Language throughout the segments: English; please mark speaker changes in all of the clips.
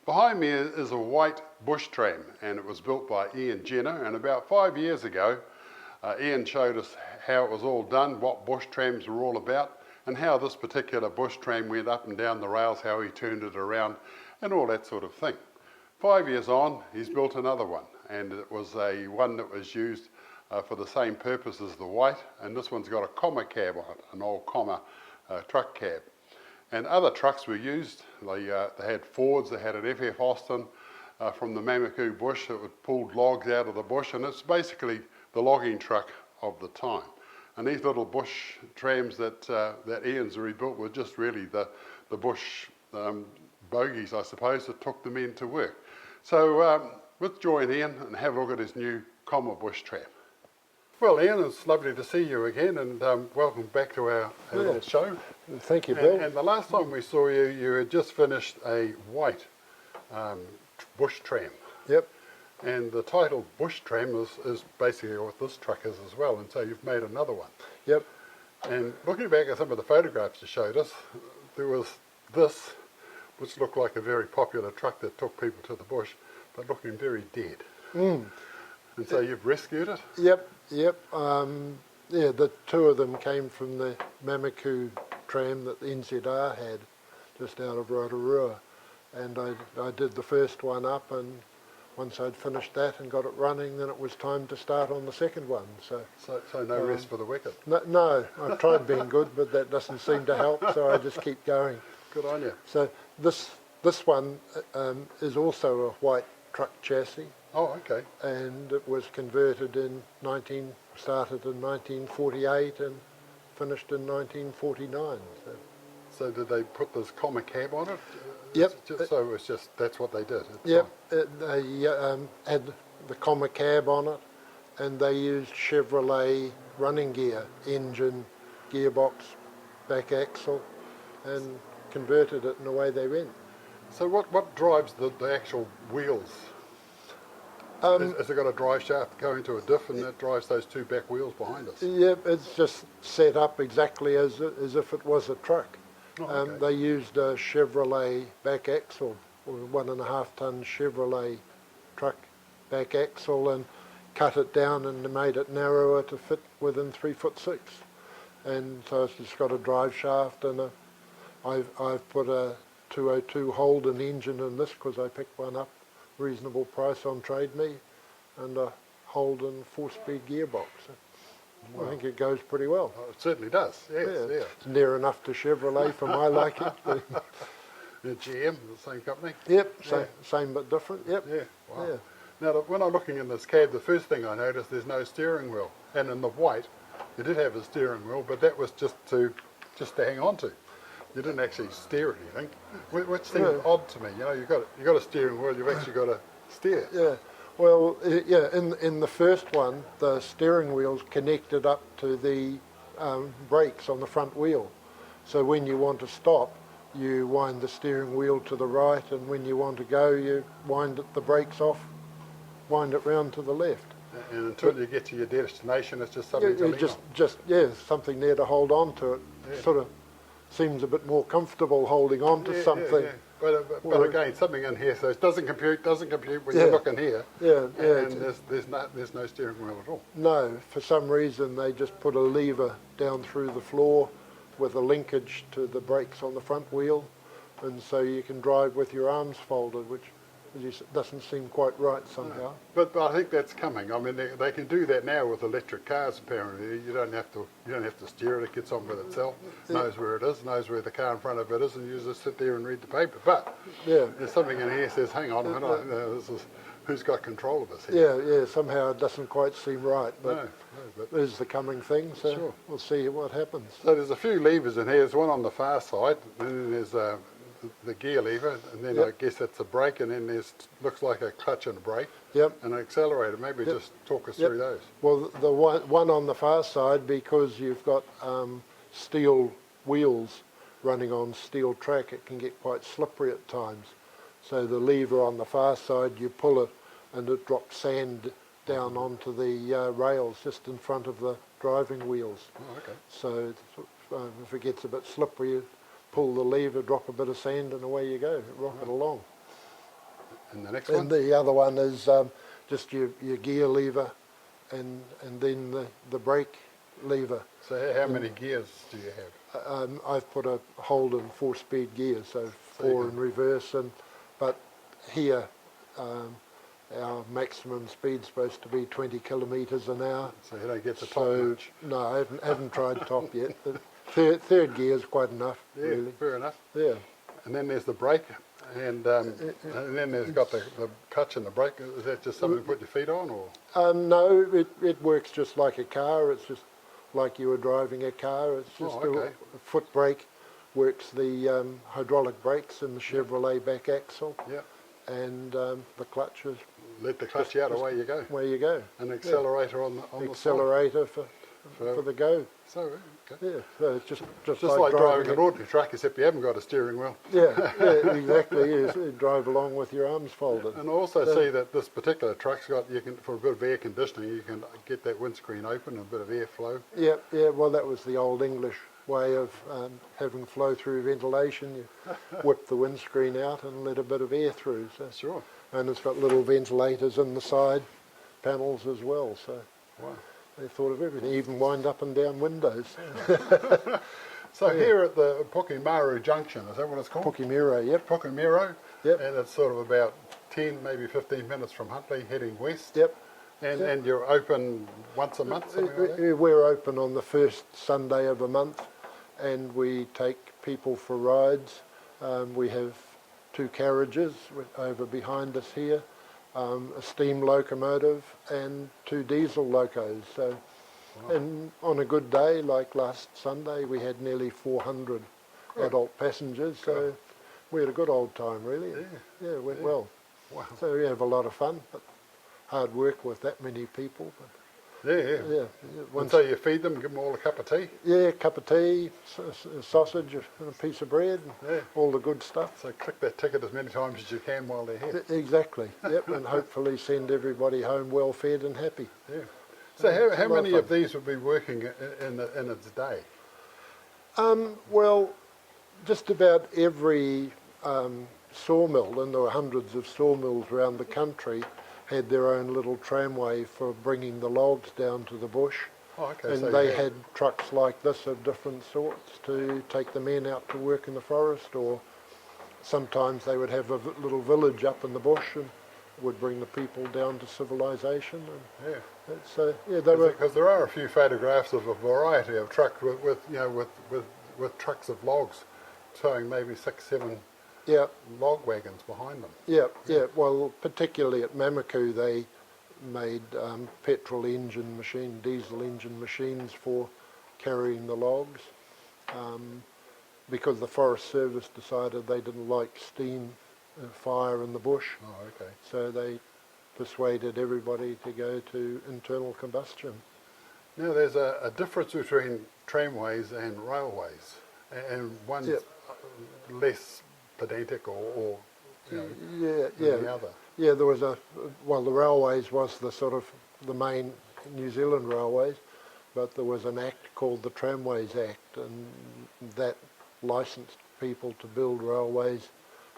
Speaker 1: Behind me is a white bush tram, and it was built by Ian Jenner, and about 5 years ago Ian showed us how it was all done, what bush trams were all about, and how this particular bush tram went up and down the rails, how he turned it around and all that sort of thing. 5 years on, he's built another one, and it was one that was used for the same purpose as the white, and this one's got a comma cab on it, an old comma truck cab. And other trucks were used. They had Fords, they had an FF Austin from the Mammoku bush that pulled logs out of the bush, and it's basically the logging truck of the time. And these little bush trams that Ian's rebuilt were just really the bush bogies, I suppose, that took the men to work. So let's join Ian and have a look at his new comma bush tram. Well, Ian, it's lovely to see you again, and welcome back to our little show.
Speaker 2: Thank you, Bill.
Speaker 1: And the last time we saw you, you had just finished a white bush tram.
Speaker 2: Yep.
Speaker 1: And the title bush tram is basically what this truck is as well, and so you've made another one.
Speaker 2: Yep.
Speaker 1: And looking back at some of the photographs you showed us, there was this, which looked like a very popular truck that took people to the bush, but looking very dead.
Speaker 2: Mm.
Speaker 1: And so you've rescued it?
Speaker 2: Yep. Yeah, the two of them came from the Mammoku tram that the NZR had just out of Rotorua. And I did the first one up, and once I'd finished that and got it running, then it was time to start on the second one. So
Speaker 1: no rest for the wicked?
Speaker 2: No, I've tried being good, but that doesn't seem to help, so I just keep going.
Speaker 1: Good on you.
Speaker 2: So this one is also a white truck chassis.
Speaker 1: Oh, okay.
Speaker 2: And it was converted started in 1948 and finished in 1949.
Speaker 1: So did they put this comma cab on it?
Speaker 2: Yep.
Speaker 1: So it's just, that's what they did?
Speaker 2: Yep. They had the comma cab on it, and they used Chevrolet running gear, engine, gearbox, back axle, and converted it and away they went.
Speaker 1: So what drives the actual wheels? Has it got a drive shaft going to a diff, and that drives those two back wheels behind us?
Speaker 2: Yep, it's just set up exactly as if it was a truck.
Speaker 1: Oh, okay.
Speaker 2: They used a Chevrolet back axle, or 1.5 ton Chevrolet truck back axle, and cut it down and made it narrower to fit within 3'6". And so it's just got a drive shaft, and I've put a 202 Holden engine in this because I picked one up reasonable price on Trade Me, and a Holden 4-speed gearbox. Wow. I think it goes pretty well.
Speaker 1: Oh, it certainly does, yes. Yeah.
Speaker 2: It's near enough to Chevrolet for my liking.
Speaker 1: GM, the same company?
Speaker 2: Yep, same but different, yep.
Speaker 1: Yeah, wow.
Speaker 2: Yeah.
Speaker 1: Now, when I'm looking in this cab, the first thing I noticed, there's no steering wheel. And in the white, you did have a steering wheel, but that was just to hang on to. You didn't actually steer anything, which seemed odd to me. You know, you've got a steering wheel, you've actually got to steer.
Speaker 2: Yeah, well, in the first one, the steering wheel's connected up to the brakes on the front wheel. So when you want to stop, you wind the steering wheel to the right, and when you want to go, you wind the brakes off, wind it round to the left.
Speaker 1: And until you get to your destination, it's just something to lean on.
Speaker 2: Something there to hold on to it. Yeah. Sort of seems a bit more comfortable holding on to something.
Speaker 1: Yeah. But again, something in here says doesn't compute when you're looking here. And there's no steering wheel at all.
Speaker 2: No, for some reason they just put a lever down through the floor with a linkage to the brakes on the front wheel, and so you can drive with your arms folded, which doesn't seem quite right somehow.
Speaker 1: No. But I think that's coming. I mean, they can do that now with electric cars. Apparently, you don't have to steer it. It gets on with itself, knows where it is, knows where the car in front of it is, and you just sit there and read the paper. But there's something in here that says, "Hang on a minute, this is who's got control of this here?"
Speaker 2: Yeah. Somehow it doesn't quite seem right, but it is the coming thing. So we'll see what happens.
Speaker 1: So there's a few levers in here. There's one on the far side, and then there's the gear lever, and then I guess that's a brake, and then there's looks like a clutch and a brake, and an accelerator. Maybe just talk us through those.
Speaker 2: Well, the one on the far side, because you've got steel wheels running on steel track, it can get quite slippery at times. So the lever on the far side, you pull it, and it drops sand down onto the rails just in front of the driving wheels.
Speaker 1: Oh, okay.
Speaker 2: So if it gets a bit slippery, you pull the lever, drop a bit of sand, and away you go, rock it along.
Speaker 1: And the next
Speaker 2: And
Speaker 1: one?
Speaker 2: the other one is just your gear lever and then the brake lever.
Speaker 1: So how many gears do you have?
Speaker 2: I've put a Holden 4-speed gear, so
Speaker 1: So you
Speaker 2: 4
Speaker 1: can-
Speaker 2: in reverse, but here our maximum speed's supposed to be 20 kilometres an hour.
Speaker 1: So you don't get the top
Speaker 2: So
Speaker 1: notch.
Speaker 2: no, I haven't tried top yet. The third gear is quite enough,
Speaker 1: Yeah,
Speaker 2: really.
Speaker 1: fair enough.
Speaker 2: Yeah.
Speaker 1: And then there's the brake, and then there's got the clutch and the brake. Is that just something to put your feet on, or?
Speaker 2: No, it works just like a car. It's just like you were driving a car. It's just
Speaker 1: okay.
Speaker 2: a foot brake. Works the hydraulic brakes in the Chevrolet back axle,
Speaker 1: Yeah.
Speaker 2: and the clutch is
Speaker 1: Let the clutch out, away you go.
Speaker 2: where you go.
Speaker 1: An accelerator on the
Speaker 2: Accelerator for the go.
Speaker 1: side. So, okay.
Speaker 2: Yeah, so it's just
Speaker 1: Just like driving an ordinary truck, except you haven't got a steering wheel.
Speaker 2: Yeah, exactly. You drive along with your arms folded.
Speaker 1: And I also see that this particular truck's got, for a bit of air conditioning, you can get that windscreen open and a bit of airflow.
Speaker 2: Yeah, well, that was the old English way of having flow-through ventilation. You whip the windscreen out and let a bit of air through. So.
Speaker 1: Sure.
Speaker 2: And it's got little ventilators in the side panels as well. So
Speaker 1: Wow.
Speaker 2: they thought of everything, even wind up and down windows.
Speaker 1: So here at the Pukimaru Junction, is that what it's called?
Speaker 2: Pukimiro, yep,
Speaker 1: Pukimaru.
Speaker 2: Yep.
Speaker 1: And it's sort of about 10, maybe 15 minutes from Huntly, heading west.
Speaker 2: yep.
Speaker 1: And you're open once a month, something like that?
Speaker 2: We're open on the first Sunday of a month, and we take people for rides. We have 2 carriages over behind us here, a steam locomotive and 2 diesel locos. So, and on a good day, like last Sunday, we had nearly 400 adult passengers. So we had a good old time, really. Yeah, it went well.
Speaker 1: Wow.
Speaker 2: So we have a lot of fun, but hard work with that many people. But
Speaker 1: Yeah.
Speaker 2: yeah,
Speaker 1: And
Speaker 2: once,
Speaker 1: so you feed them, give them all a cup of tea.
Speaker 2: yeah, a cup of tea, sausage, and a piece of bread,
Speaker 1: Yeah.
Speaker 2: all the good stuff.
Speaker 1: So click that ticket as many times as you can while they're here.
Speaker 2: Exactly. Yep, and hopefully send everybody home well fed and happy.
Speaker 1: Yeah. So how
Speaker 2: a lot
Speaker 1: many
Speaker 2: of
Speaker 1: of these would be working in its day?
Speaker 2: Well, just about every sawmill, and there were hundreds of sawmills around the country, had their own little tramway for bringing the logs down to the bush.
Speaker 1: Oh, okay.
Speaker 2: And
Speaker 1: so
Speaker 2: they
Speaker 1: you
Speaker 2: had trucks like this of different sorts to take the men out to work in the forest, or sometimes they would have a little village up in the bush and would bring the people down to civilization. And
Speaker 1: Yeah.
Speaker 2: it's, yeah, they were.
Speaker 1: Because there are a few photographs of a variety of trucks with trucks of logs, showing maybe 6, 7
Speaker 2: Yeah,
Speaker 1: log wagons behind them.
Speaker 2: yeah. Well, particularly at Mamaku, they made petrol engine machine, diesel engine machines for carrying the logs, because the Forest Service decided they didn't like steam fire in the bush.
Speaker 1: Oh, okay.
Speaker 2: So they persuaded everybody to go to internal combustion.
Speaker 1: Now there's a difference between tramways and railways, and one's
Speaker 2: Yep.
Speaker 1: less pedantic or
Speaker 2: Yeah,
Speaker 1: than the other.
Speaker 2: Yeah, there was the railways was the sort of the main New Zealand railways, but there was an act called the Tramways Act, and that licensed people to build railways,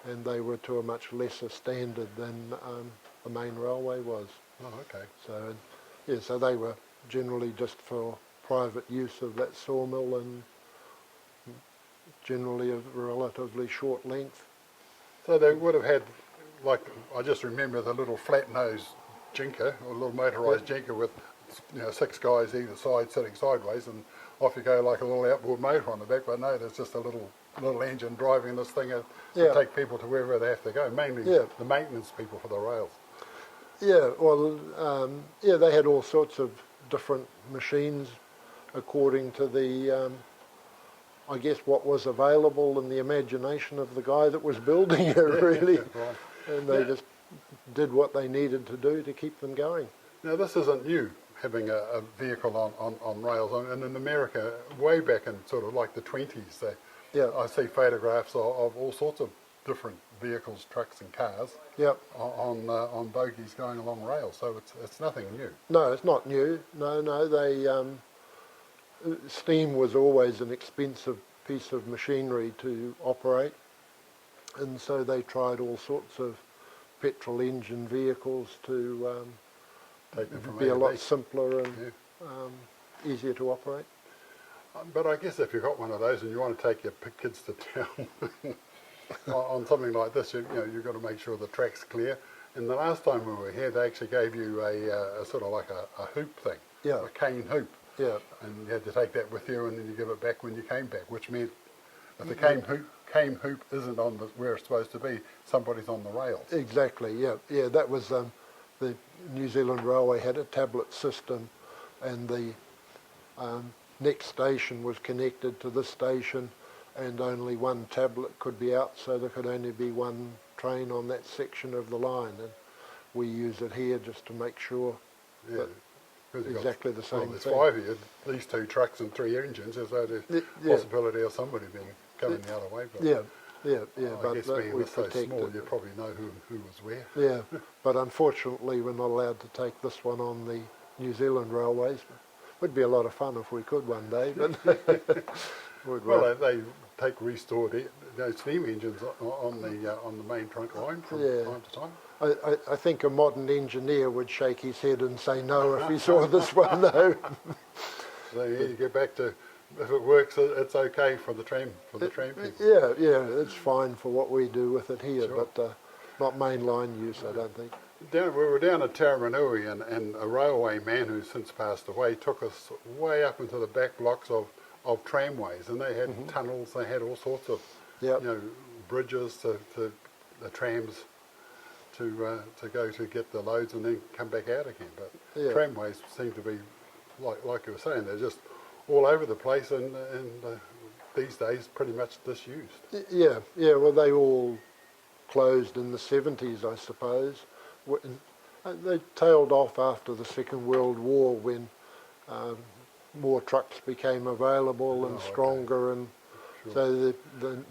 Speaker 2: and they were to a much lesser standard than the main railway was.
Speaker 1: Oh, okay.
Speaker 2: So, yeah, so they were generally just for private use of that sawmill, and generally of relatively short length.
Speaker 1: So they would have had, like, I just remember the little flat-nosed jinker, or little motorised jinker with 6 guys either side sitting sideways, and off you go like a little outboard motor on the back. But no, there's just a little engine driving this thing to take people to wherever they have to go, mainly the maintenance people for the rails.
Speaker 2: Yeah, well, they had all sorts of different machines according to the, I guess, what was available in the imagination of the guy that was building it, really.
Speaker 1: Right.
Speaker 2: And they just did what they needed to do to keep them going.
Speaker 1: Now this isn't new, having a vehicle on rails. And in America, way back in sort of like the 20s, I see photographs of all sorts of different vehicles, trucks and cars on bogies going along rails. So it's nothing new.
Speaker 2: No, it's not new. No, they steam was always an expensive piece of machinery to operate, and so they tried all sorts of petrol engine vehicles to
Speaker 1: Take them from
Speaker 2: be
Speaker 1: A
Speaker 2: a
Speaker 1: to
Speaker 2: lot
Speaker 1: B.
Speaker 2: simpler and
Speaker 1: Yeah.
Speaker 2: easier to operate.
Speaker 1: But I guess if you've got one of those and you want to take your kids to town on something like this, you know, you've got to make sure the track's clear. And the last time we were here, they actually gave you a sort of like a hoop thing,
Speaker 2: Yeah.
Speaker 1: a cane hoop.
Speaker 2: Yeah.
Speaker 1: And you had to take that with you, and then you give it back when you came back, which meant if the cane hoop isn't on where it's supposed to be, somebody's on the rails.
Speaker 2: Exactly, yeah. Yeah, that was the New Zealand Railway had a tablet system, and the next station was connected to this station, and only one tablet could be out, so there could only be one train on that section of the line. And we use it here just to make sure
Speaker 1: Yeah.
Speaker 2: that exactly the same
Speaker 1: there's
Speaker 2: thing.
Speaker 1: 5 of you, these 2 trucks and 3 engines, so there's
Speaker 2: Yeah.
Speaker 1: possibility of somebody being coming the other way. But
Speaker 2: Yeah,
Speaker 1: I
Speaker 2: but
Speaker 1: guess
Speaker 2: that
Speaker 1: being
Speaker 2: we
Speaker 1: this so
Speaker 2: protect
Speaker 1: small,
Speaker 2: it.
Speaker 1: you probably know who was where.
Speaker 2: Yeah, but unfortunately we're not allowed to take this one on the New Zealand railways. Would be a lot of fun if we could one day, but
Speaker 1: Well, they take restored steam engines on the main trunk line from
Speaker 2: Yeah.
Speaker 1: time to time.
Speaker 2: I think a modern engineer would shake his head and say no if he saw this one, no.
Speaker 1: So yeah, you get back to, if it works, it's okay for the tram people.
Speaker 2: Yeah, it's fine for what we do with it here,
Speaker 1: Sure.
Speaker 2: but not mainline use, I don't think.
Speaker 1: We were down at Tramway, and a railway man who's since passed away took us way up into the back blocks of tramways, and they had tunnels, they had all sorts of
Speaker 2: Yep.
Speaker 1: you know, bridges to the trams to go to get the loads and then come back out again. But
Speaker 2: Yeah.
Speaker 1: tramways seem to be, like you were saying, they're just all over the place, and these days pretty much disused.
Speaker 2: Yeah, well they all closed in the 70s, I suppose. They tailed off after the Second World War when more trucks became available and stronger, and
Speaker 1: Sure.
Speaker 2: so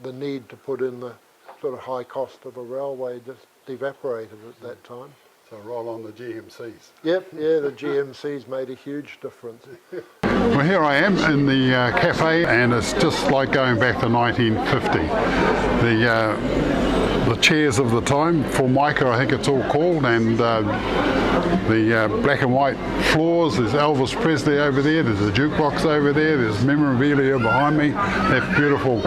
Speaker 2: the need to put in the sort of high cost of a railway just evaporated at that time.
Speaker 1: So roll on the GMCs.
Speaker 2: Yep, yeah, the GMCs made a huge difference.
Speaker 1: Well, here I am in the cafe, and it's just like going back to 1950. The chairs of the time, Formica I think it's all called, and the black and white floors. There's Elvis Presley over there, there's a jukebox over there, there's memorabilia behind me, that beautiful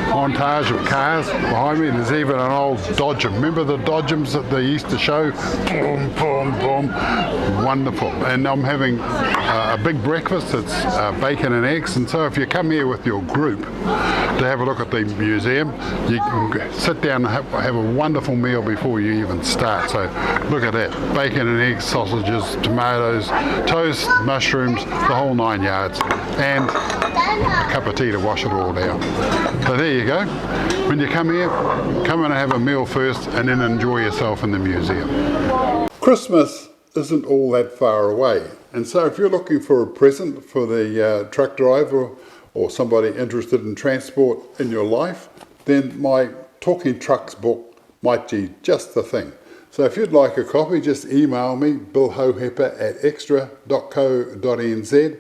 Speaker 1: montage of cars behind me. There's even an old Dodgem. Remember the Dodgems that they used to show? Boom, boom, boom. Wonderful. And I'm having a big breakfast. It's bacon and eggs. And so if you come here with your group to have a look at the museum, you can sit down and have a wonderful meal before you even start. So look at that. Bacon and eggs, sausages, tomatoes, toast, mushrooms, the whole 9 yards. And a cup of tea to wash it all down. So there you go. When you come here, come and have a meal first and then enjoy yourself in the museum. Christmas isn't all that far away, and so if you're looking for a present for the truck driver or somebody interested in transport in your life, then my Talking Trucks book might be just the thing. So if you'd like a copy, just email me, billhohepper@extra.co.nz,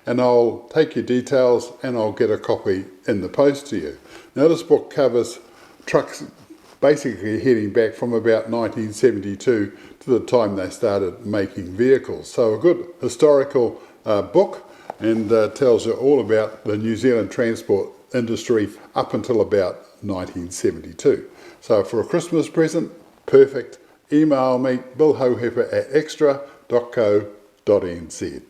Speaker 1: and I'll take your details and I'll get a copy in the post to you. Now this book covers trucks basically heading back from about 1972 to the time they started making vehicles. So a good historical book, and tells you all about the New Zealand transport industry up until about 1972. So for a Christmas present, perfect. Email me, billhohepper@extra.co.nz.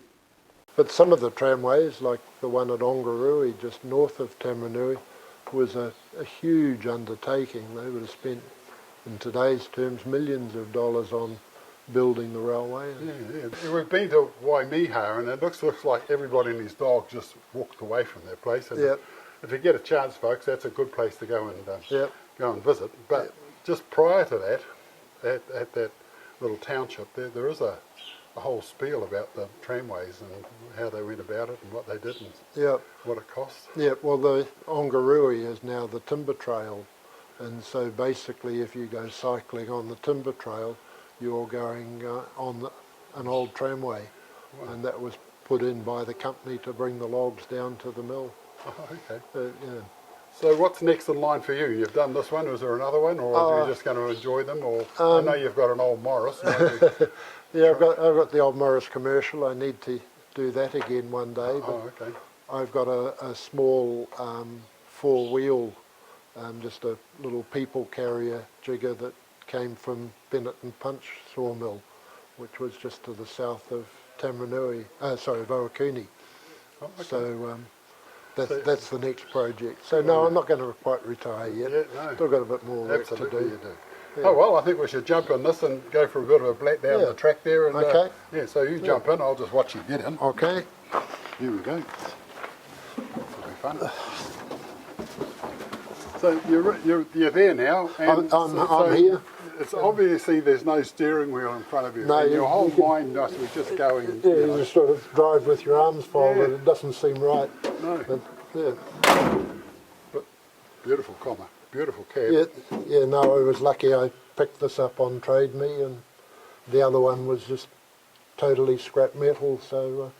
Speaker 2: But some of the tramways, like the one at Ongarui, just north of Tamanui, was a huge undertaking. They would have spent, in today's terms, millions of dollars on building the railway.
Speaker 1: Yeah. We've been to Waimiha, and it looks like everybody and his dog just walked away from their place. And
Speaker 2: Yep.
Speaker 1: if you get a chance, folks, that's a good place to go and go and visit. But just prior to that, at that little township, there is a whole spiel about the tramways and how they went about it and what they did and what it cost.
Speaker 2: Yeah, well, the Ongarui is now the timber trail, and so basically if you go cycling on the timber trail, you're going on an old tramway. Wow. And that was put in by the company to bring the logs down to the mill.
Speaker 1: Oh, okay.
Speaker 2: Yeah.
Speaker 1: So what's next in line for you? You've done this one, is there another one, or are you just going to enjoy them? Or I know you've got an old Morris.
Speaker 2: Yeah, I've got the old Morris commercial. I need to do that again one day. But
Speaker 1: Oh, okay.
Speaker 2: I've got a small four-wheel, just a little people carrier jigger that came from Bennett and Punch sawmill, which was just to the south of Varakuni.
Speaker 1: Oh, okay.
Speaker 2: So that's the next project. So no, I'm not going to quite retire yet.
Speaker 1: Yeah, no.
Speaker 2: Still got a bit more work
Speaker 1: Absolutely
Speaker 2: to do.
Speaker 1: you do.
Speaker 2: Yeah.
Speaker 1: Oh well, I think we should jump on this and go for a bit of a black down the track there. And,
Speaker 2: Okay.
Speaker 1: Yeah, so you jump in, I'll just watch you get in.
Speaker 2: Okay.
Speaker 1: Here we go. This will be fun. So you're there now. And
Speaker 2: I'm here.
Speaker 1: It's obviously there's no steering wheel in front of you.
Speaker 2: No,
Speaker 1: and your whole
Speaker 2: you
Speaker 1: mind must be just going.
Speaker 2: Yeah, you just sort of drive with your arms folded.
Speaker 1: Yeah.
Speaker 2: It doesn't seem right.
Speaker 1: No.
Speaker 2: But, yeah.
Speaker 1: But beautiful comma, beautiful cab.
Speaker 2: Yeah, no, I was lucky I picked this up on Trade Me, and the other one was just totally scrap metal, so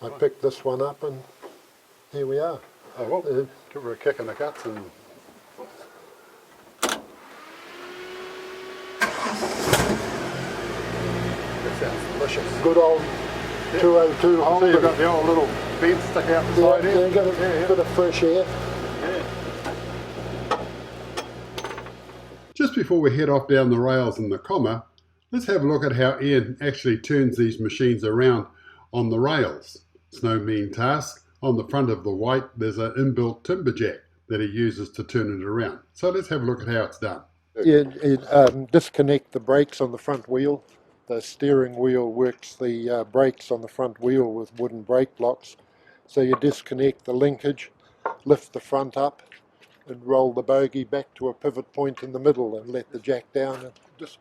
Speaker 2: I picked this one up, and here we are.
Speaker 1: Oh well, give her a kick in the guts and. That sounds delicious.
Speaker 2: Good old 202 hole.
Speaker 1: So you've got the old little vent stick out the side here?
Speaker 2: Yeah, got a bit of fresh air.
Speaker 1: Just before we head off down the rails in the comma, let's have a look at how Ian actually turns these machines around on the rails. It's no mean task. On the front of the white, there's an inbuilt timber jack that he uses to turn it around. So let's have a look at how it's done.
Speaker 2: Yeah, disconnect the brakes on the front wheel. The steering wheel works the brakes on the front wheel with wooden brake blocks. So you disconnect the linkage, lift the front up, and roll the bogie back to a pivot point in the middle and let the jack down, and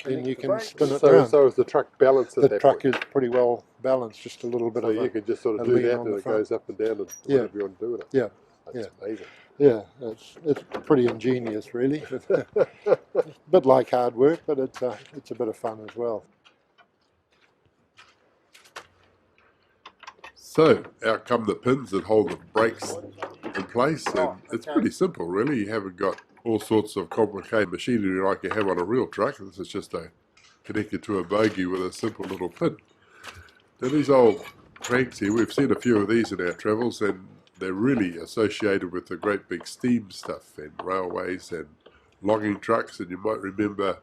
Speaker 2: then you can spin it around.
Speaker 1: So is the truck balanced at
Speaker 2: The
Speaker 1: that
Speaker 2: truck
Speaker 1: point?
Speaker 2: is pretty well balanced, just a little bit
Speaker 1: So
Speaker 2: of
Speaker 1: you can just sort of
Speaker 2: a
Speaker 1: do
Speaker 2: lean
Speaker 1: that
Speaker 2: on
Speaker 1: and
Speaker 2: the
Speaker 1: it
Speaker 2: front.
Speaker 1: goes up and down and
Speaker 2: Yeah.
Speaker 1: whatever you want to do with it.
Speaker 2: Yeah,
Speaker 1: That's amazing.
Speaker 2: yeah, it's pretty ingenious, really. A bit like hard work, but it's a bit of fun as well.
Speaker 3: So out come the pins that hold the brakes in place, and it's pretty simple really. You haven't got all sorts of complicated machinery like you have on a real truck. This is just connected to a bogie with a simple little pin. Now these old cranks here, we've seen a few of these in our travels, and they're really associated with the great big steam stuff and railways and logging trucks. And you might remember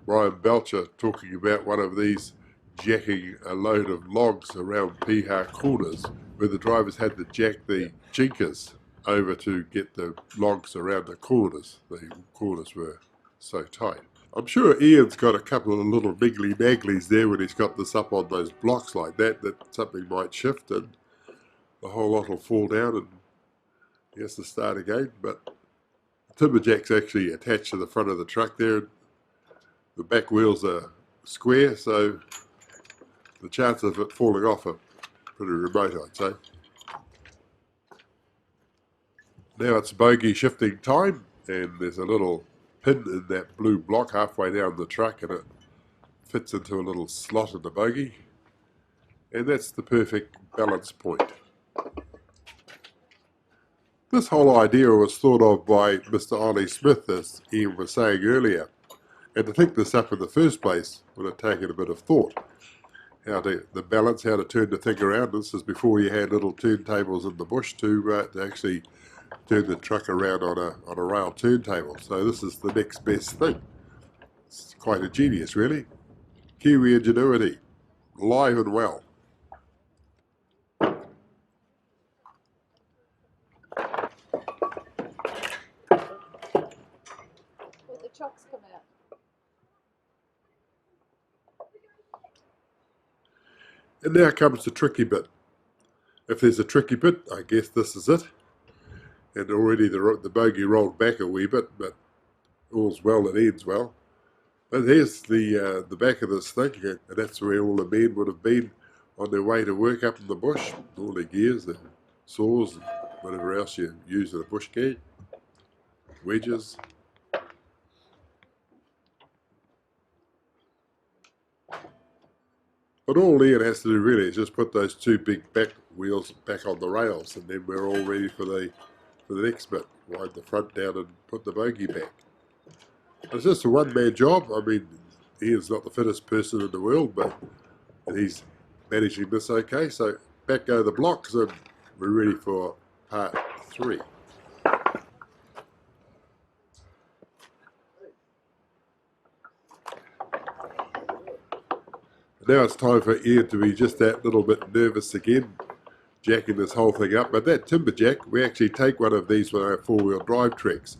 Speaker 3: Brian Belcher talking about one of these jacking a load of logs around Piha corners, where the drivers had to jack the jinkers over to get the logs around the corners. The corners were so tight. I'm sure Ian's got a couple of little niggly nagglies there when he's got this up on those blocks like that something might shift and the whole lot will fall down and he has to start again. But the timber jack's actually attached to the front of the truck there. The back wheels are square, so the chances of it falling off are pretty remote, I'd say. Now it's bogie shifting time, and there's a little pin in that blue block halfway down the truck, and it fits into a little slot in the bogie, and that's the perfect balance point. This whole idea was thought of by Mr. Ollie Smith, as Ian was saying earlier, and to think this up in the first place would have taken a bit of thought. How to balance, how to turn the thing around. This is before you had little turntables in the bush to actually turn the truck around on a rail turntable. So this is the next best thing. It's quite ingenious, really. Kiwi ingenuity, live and well.
Speaker 4: Will the chocks come out?
Speaker 3: And now comes the tricky bit. If there's a tricky bit, I guess this is it. And already the bogie rolled back a wee bit, but all's well that ends well. But here's the back of this thing, and that's where all the men would have been on their way to work up in the bush. All their gears, their saws, and whatever else you use in a bush gear. Wedges. But all Ian has to do really is just put those two big back wheels back on the rails, and then we're all ready for the for the next bit. Wind the front down and put the bogie back. It's just a one-man job. I mean, Ian's not the fittest person in the world, but he's managing this okay. So back go the blocks and we're ready for part 3. Now it's time for Ian to be just that little bit nervous again, jacking this whole thing up. But that timber jack, we actually take one of these with our 4-wheel drive tracks.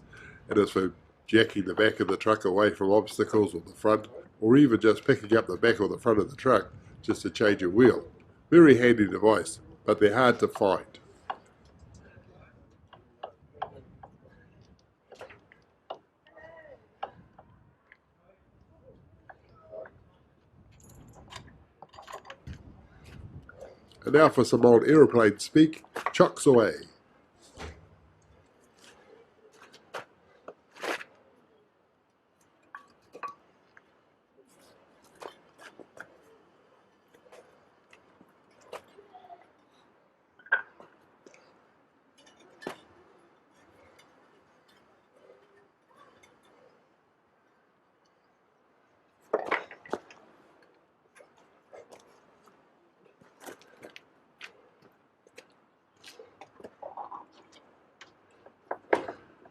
Speaker 3: And it's for jacking the back of the truck away from obstacles or the front, or even just picking up the back or the front of the truck just to change a wheel. Very handy device, but they're hard to find. And now for some old aeroplane speak, chocks away.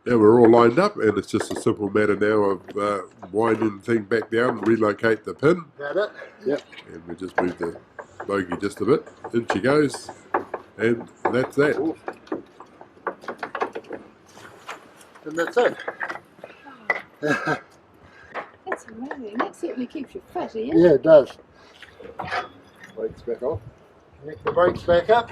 Speaker 3: Now we're all lined up, and it's just a simple matter now of winding the thing back down and relocate the pin.
Speaker 2: That it?
Speaker 3: Yep. And we just move the bogey just a bit. In she goes, and that's that.
Speaker 2: And that's it.
Speaker 4: That's amazing. That certainly keeps you fit, Ian.
Speaker 2: Yeah, it does.
Speaker 3: Brakes back off.
Speaker 2: Connect the brakes back up.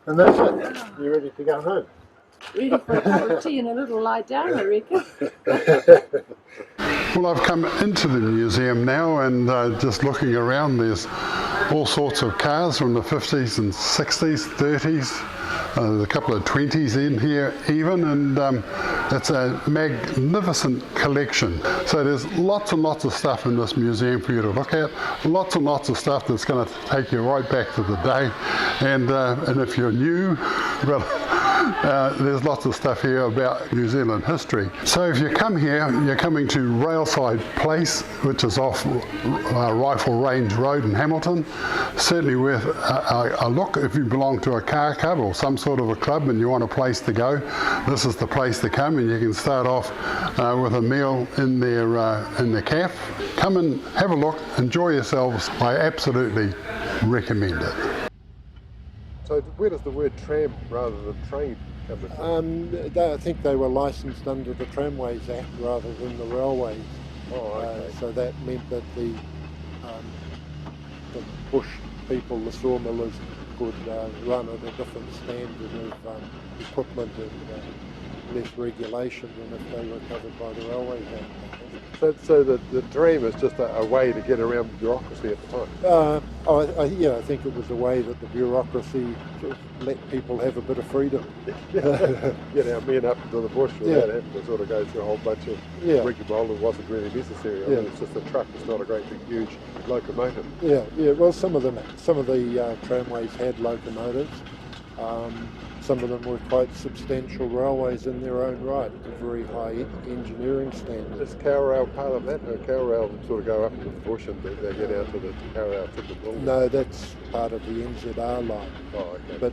Speaker 2: And that's it. You're ready to go home.
Speaker 4: Ready for a cup of tea and a little lie down, I reckon.
Speaker 1: Well, I've come into the museum now and just looking around, there's all sorts of cars from the 50s and 60s, 30s. There's a couple of 20s in here even, and it's a magnificent collection. So there's lots and lots of stuff in this museum for you to look at, lots and lots of stuff that's going to take you right back to the day. And if you're new, well, there's lots of stuff here about New Zealand history. So if you come here, you're coming to Railside Place, which is off Rifle Range Road in Hamilton. Certainly worth a look if you belong to a car club or some sort of a club and you want a place to go. This is the place to come, and you can start off with a meal in the cafe. Come and have a look, enjoy yourselves. I absolutely recommend it.
Speaker 3: So where does the word tram rather than train come from?
Speaker 2: I think they were licensed under the Tramways Act rather than the Railways.
Speaker 3: Oh, okay.
Speaker 2: So that meant that the bush people, the sawmillers, could run at a different standard of equipment and less regulation than if they were covered by the Railways Act.
Speaker 3: So the tram is just a way to get around bureaucracy at the time?
Speaker 2: I think it was a way that the bureaucracy sort of let people have a bit of freedom.
Speaker 3: Get our men up into the bush without having to sort of go through a whole bunch of rigmarole that wasn't really necessary. I mean, it's just a truck, it's not a great big huge locomotive.
Speaker 2: Yeah, well some of the tramways had locomotives. Some of them were quite substantial railways in their own right, with very high engineering standards.
Speaker 3: Is Cowrail part of that? Cowrail sort of go up into the bush and they get out to the Cowrail timber building?
Speaker 2: No, that's part of the NZR line.
Speaker 3: Oh, okay.
Speaker 2: But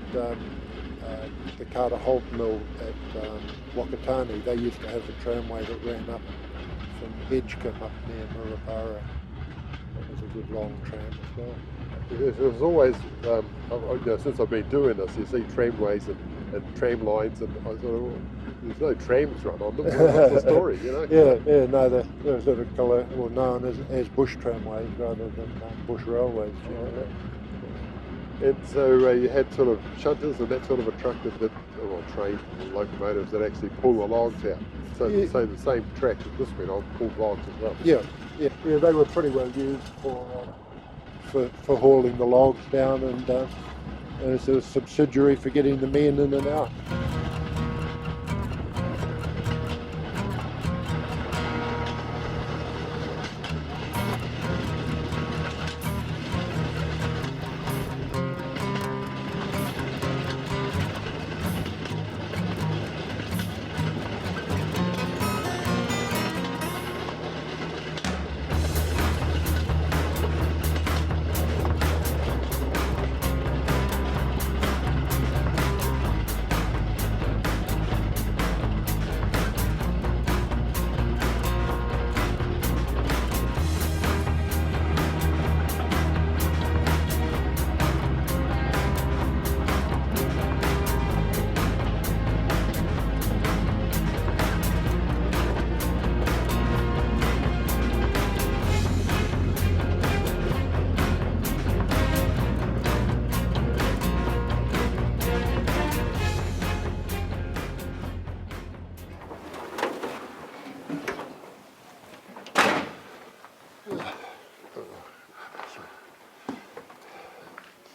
Speaker 2: the Carter Holt Mill at Wakatani, they used to have a tramway that ran up from Edgecombe up near Murupara. That was a good long tram as well.
Speaker 3: It was always, since I've been doing this, you see tramways and tram lines, and I thought, there's no trams run on them. What's the story, you know?
Speaker 2: No, they're sort of known as bush tramways rather than bush railways generally.
Speaker 3: And so you had sort of shunters and that sort of a truck train locomotives that actually pull the logs out. So the same track that this went on pulled logs as well.
Speaker 2: Yeah, they were pretty well used for hauling the logs down, and as a subsidiary for getting the men in and out.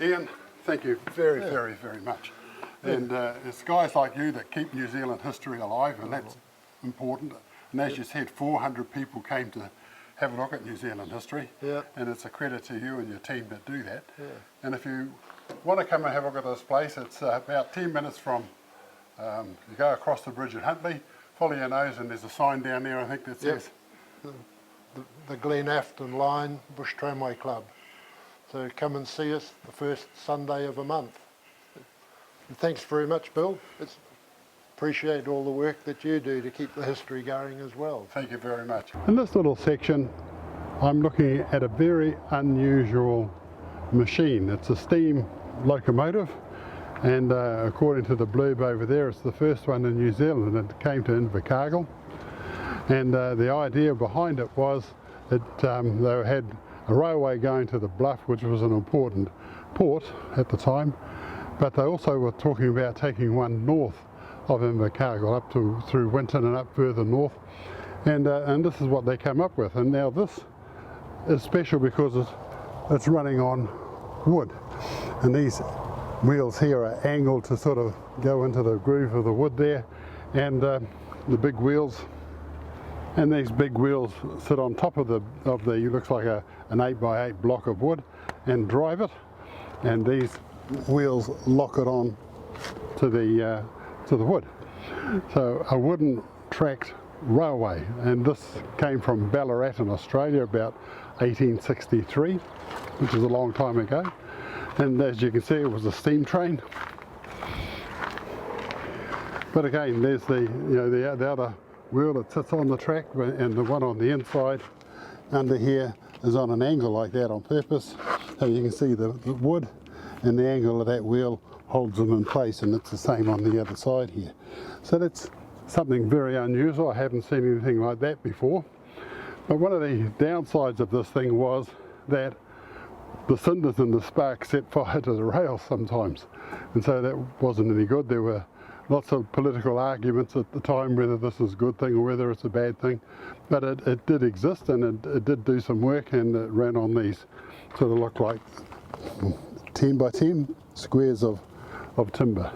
Speaker 1: Ian, thank you very, very much. And it's guys like you that keep New Zealand history alive, and that's important. And as you said, 400 people came to have a look at New Zealand history, and it's a credit to you and your team that do that. And if you want to come and have a look at this place, it's about 10 minutes from, you go across the bridge at Huntley, follow your nose, and there's a sign down there, I think, that says...
Speaker 2: The Glen Afton Line Bush Tramway Club. So come and see us the first Sunday of a month. And thanks very much, Bill. Appreciate all the work that you do to keep the history going as well.
Speaker 1: Thank you very much. In this little section, I'm looking at a very unusual machine. It's a steam locomotive, and according to the blurb over there, it's the first one in New Zealand, and it came to Invercargill. And the idea behind it was that they had a railway going to the Bluff, which was an important port at the time, but they also were talking about taking one north of Invercargill up to through Winton and up further north, and this is what they came up with. And now this is special because it's running on wood, and these wheels here are angled to sort of go into the groove of the wood there, and the big wheels. And these big wheels sit on top of the looks like an 8x8 block of wood, and drive it. And these wheels lock it on to the wood. So a wooden tracked railway, and this came from Ballarat in Australia about 1863, which is a long time ago. And as you can see, it was a steam train. But again, there's the other wheel that sits on the track, and the one on the inside under here is on an angle like that on purpose, so you can see the wood, and the angle of that wheel holds them in place, and it's the same on the other side here. So that's something very unusual. I haven't seen anything like that before. But one of the downsides of this thing was that the cinders and the sparks set fire to the rails sometimes, and so that wasn't any good. There were lots of political arguments at the time whether this is a good thing or whether it's a bad thing, but it did exist, and it did do some work, and it ran on these sort of look like 10 by 10 squares of timber,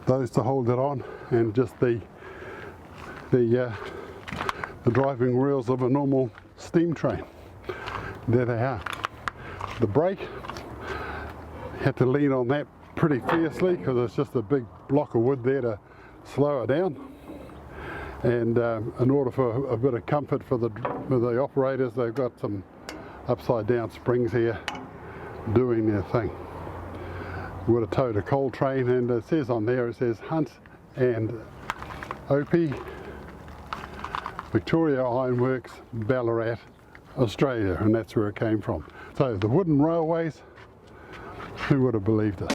Speaker 1: those to hold it on, and just the driving wheels of a normal steam train. There they are. The brake, had to lean on that pretty fiercely because it's just a big block of wood there to slow it down, and in order for a bit of comfort for the operators, they've got some upside down springs here doing their thing. Would have towed a coal train, and it says on there, it says Hunt and Opie, Victoria Ironworks, Ballarat, Australia, and that's where it came from. So the wooden railways, who would have believed it?